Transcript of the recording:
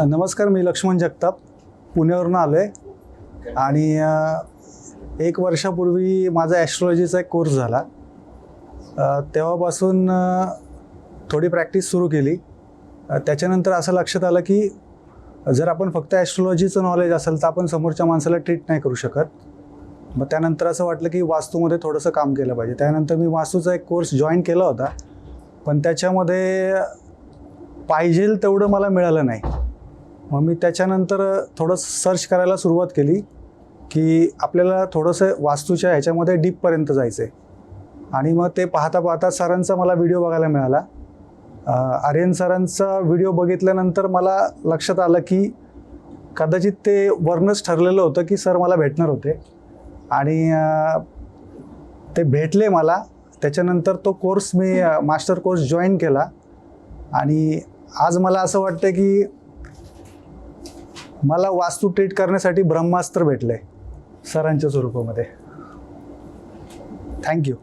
नमस्कार, मी लक्ष्मण जगताप पुण्यावरून आलो आहे आणि 1 वर्षापूर्वी माझा ॲस्ट्रॉलॉजीचा एक कोर्स झाला. तेव्हापासून थोडी प्रॅक्टिस सुरू केली. त्याच्यानंतर असं लक्षात आलं की जर आपण फक्त ॲस्ट्रॉलॉजीचं नॉलेज असेल तर आपण समोरच्या माणसाला ट्रीट नाही करू शकत. मग त्यानंतर असं वाटलं की वास्तूमध्ये थोडंसं काम केलं पाहिजे. त्यानंतर मी वास्तूचा एक कोर्स जॉईन केला होता, पण त्याच्यामध्ये पाहिजे तेवढं मला मिळालं नाही. मग मी त्याच्यानंतर थोडं सर्च करायला सुरुवात केली की आपल्याला थोडंसं वास्तूच्या ह्याच्यामध्ये डीपपर्यंत जायचं आहे. आणि मग ते पाहता पाहता सरांचा मला व्हिडिओ बघायला मिळाला. आर्यन सरांचा व्हिडिओ बघितल्यानंतर मला लक्षात आलं की कदाचित ते वरनंच ठरलेलं होतं की सर मला भेटणार होते आणि ते भेटले मला. त्याच्यानंतर तो कोर्स मी मास्टर कोर्स जॉईन केला आणि आज मला असं वाटतं की मला वास्तू ट्रीट करण्यासाठी ब्रह्मास्त्र भेटलं आहे सरांच्या स्वरूपामध्ये. थँक्यू.